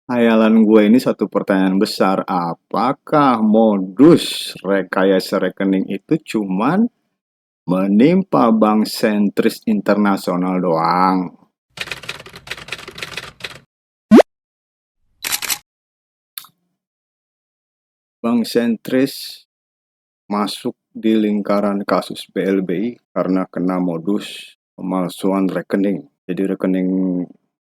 Hayalan gue ini satu pertanyaan besar, apakah modus rekayasa rekening itu cuman menimpa bank sentris internasional doang? Bank sentris masuk di lingkaran kasus BLBI karena kena modus pemalsuan rekening. Jadi rekening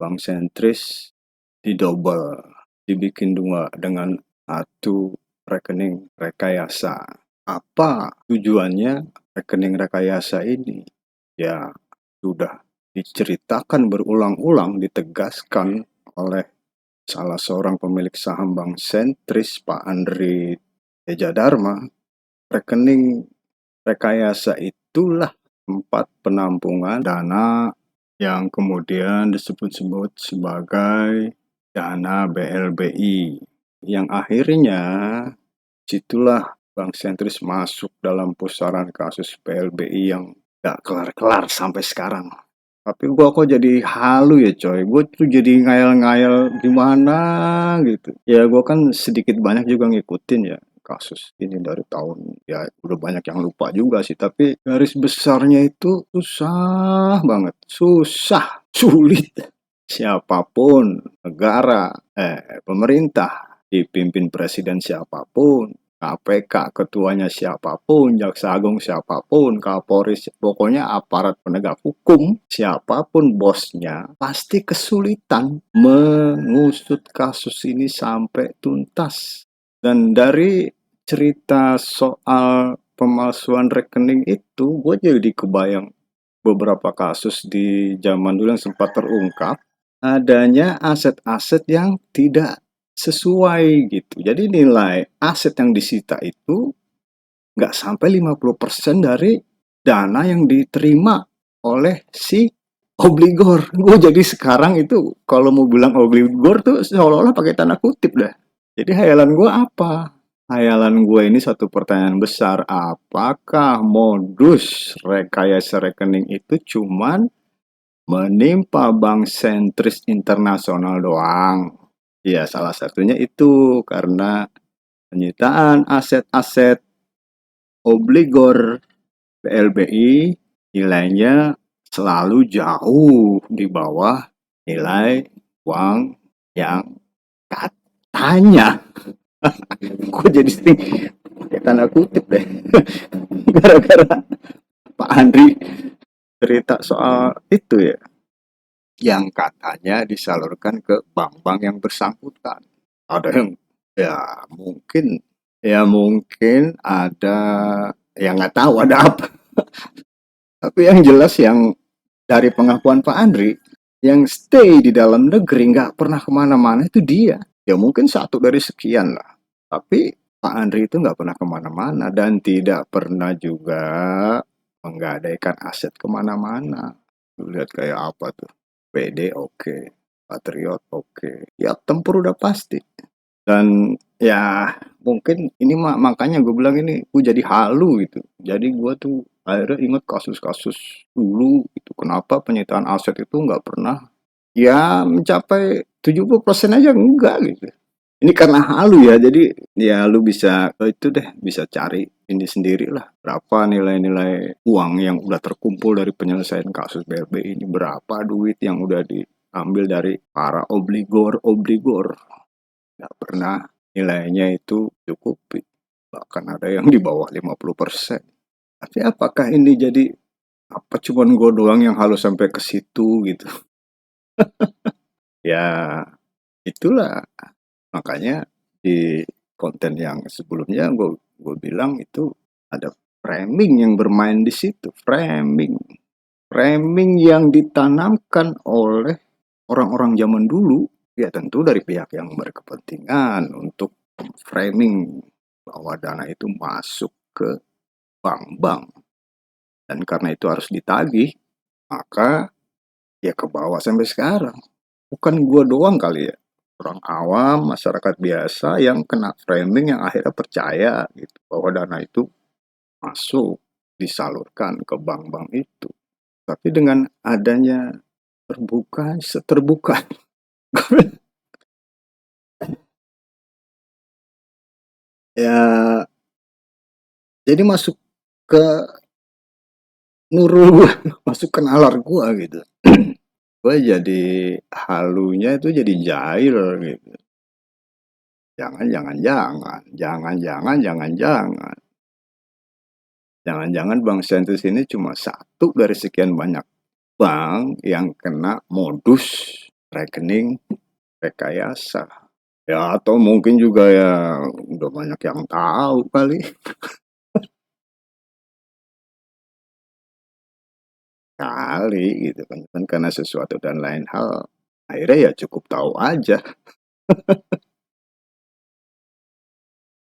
bank sentris didobel, dibikin dua dengan satu rekening rekayasa. Apa tujuannya rekening rekayasa ini? Ya, sudah diceritakan berulang-ulang, ditegaskan oleh salah seorang pemilik saham bank sentris, Pak Andri Teja Dharma. Rekening rekayasa itulah tempat penampungan dana yang kemudian disebut-sebut sebagai dana BLBI, yang akhirnya situlah bank sentris masuk dalam pusaran kasus BLBI yang gak kelar-kelar sampai sekarang. Tapi gua kok jadi halu ya coy, gue tuh jadi ngayal-ngayal gimana gitu. Ya gua kan sedikit banyak juga ngikutin ya kasus ini dari tahun, ya udah banyak yang lupa juga sih, tapi garis besarnya itu susah banget, susah, sulit. Siapapun, negara, pemerintah, dipimpin presiden siapapun, KPK ketuanya siapapun, jaksa agung siapapun, Kapolri, pokoknya aparat penegak hukum siapapun bosnya, pasti kesulitan mengusut kasus ini sampai tuntas. Dan dari cerita soal pemalsuan rekening itu, gue jadi kebayang beberapa kasus di zaman dulu yang sempat terungkap, adanya aset-aset yang tidak sesuai gitu. Jadi nilai aset yang disita itu nggak sampai 50% dari dana yang diterima oleh si obligor. Gue jadi sekarang itu kalau mau bilang obligor tuh seolah-olah pakai tanda kutip dah. Jadi hayalan gue apa? Hayalan gue ini satu pertanyaan besar, apakah modus rekayasa rekening itu cuman menimpa bank sentris internasional doang? Ya, salah satunya itu karena penyitaan aset-aset obligor BLBI nilainya selalu jauh di bawah nilai uang yang katanya. Gue jadi sering pakai tanda kutip deh. Gara-gara Pak Andri cerita soal itu ya, yang katanya disalurkan ke bank-bank yang bersangkutan. Ada yang ya mungkin ada yang nggak tahu ada apa. Tapi yang jelas yang dari pengakuan Pak Andri, yang stay di dalam negeri nggak pernah kemana-mana itu dia. Ya mungkin satu dari sekian lah. Tapi Pak Andri itu nggak pernah kemana-mana dan tidak pernah juga menggadaikan aset kemana-mana. Lihat kayak apa tuh. PD oke, Patriot oke. Ya tempur udah pasti. Dan ya mungkin ini makanya gue bilang ini gue jadi halu gitu. Jadi gue tuh akhirnya inget kasus-kasus dulu itu, kenapa penyitaan aset itu nggak pernah ya mencapai 70% aja enggak gitu. Ini karena halu ya, jadi ya lu bisa itu deh, bisa cari ini sendiri lah. Berapa nilai-nilai uang yang udah terkumpul dari penyelesaian kasus BLBI ini, berapa duit yang udah diambil dari para obligor. Nggak pernah nilainya itu cukup. Bahkan ada yang di bawah 50%. Tapi apakah ini jadi apa cuman gue doang yang halus sampai ke situ gitu? Ya itulah makanya di konten yang sebelumnya gue bilang itu ada framing yang bermain di situ, framing yang ditanamkan oleh orang-orang zaman dulu, ya tentu dari pihak yang berkepentingan untuk framing bahwa dana itu masuk ke bank-bank dan karena itu harus ditagih, maka ya ke bawah sampai sekarang. Bukan gua doang kali ya, orang awam, masyarakat biasa yang kena framing yang akhirnya percaya gitu bahwa dana itu masuk, disalurkan ke bank-bank itu. Tapi dengan adanya terbuka, seterbuka Ya, jadi masuk ke nurul gua, masuk ke nalar gua gitu. Gue jadi halunya itu jadi jahil gitu. Jangan-jangan. Jangan-jangan bank sentris ini cuma satu dari sekian banyak bank yang kena modus rekening rekayasa. Ya atau mungkin juga ya udah banyak yang tahu kali. Kali gitu kan karena sesuatu dan lain hal akhirnya ya cukup tahu aja.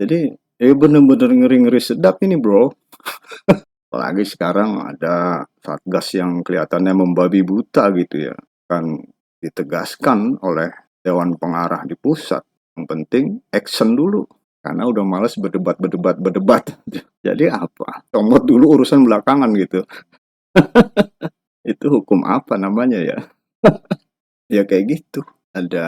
Jadi bener-bener ngeri-ngeri sedap ini bro. Apalagi sekarang ada satgas yang kelihatannya membabi buta gitu ya. Kan ditegaskan oleh Dewan Pengarah di pusat. Yang penting action dulu. Karena udah males berdebat. Jadi apa? Comot dulu urusan belakangan gitu. Itu hukum apa namanya ya? Ya kayak gitu. Ada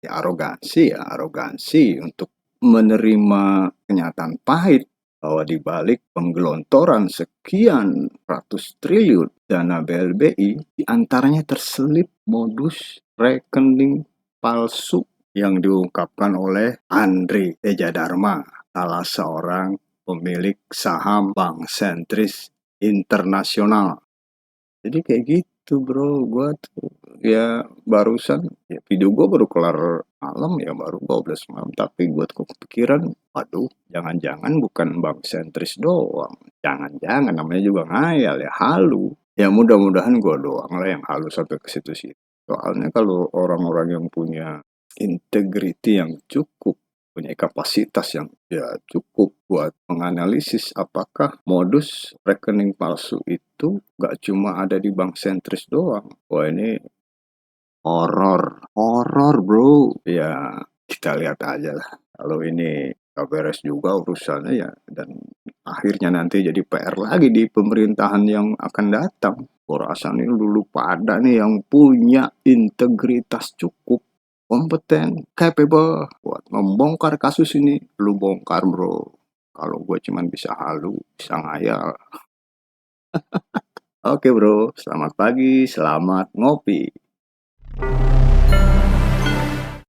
ya arogansi untuk menerima kenyataan pahit bahwa di balik penggelontoran sekian ratus triliun dana BLBI, diantaranya terselip modus rekening palsu yang diungkapkan oleh Andri Teja Dharma, salah seorang pemilik saham Bank Sentris Internasional. Jadi kayak gitu bro, gua tuh ya barusan ya video gua baru kelar malam ya baru 12 malam tapi gua tuh kepikiran, waduh jangan-jangan bukan bank sentris doang, jangan-jangan namanya juga ngayal ya halu. Ya mudah-mudahan gua doang lah yang halu sampai ke situ-situ. Soalnya kalau orang-orang yang punya integriti yang cukup, punya kapasitas yang ya cukup buat menganalisis apakah modus rekening palsu itu nggak cuma ada di bank sentris doang. Wah ini horor bro. Ya kita lihat aja lah. Kalau ini gak beres juga urusannya ya dan akhirnya nanti jadi PR lagi di pemerintahan yang akan datang. Kurasan ini dulu pada nih yang punya integritas cukup kompeten, capable buat membongkar kasus ini. Lu bongkar bro. Kalau gue cuman bisa halu, bisa ngayal. Oke bro, selamat pagi, selamat ngopi.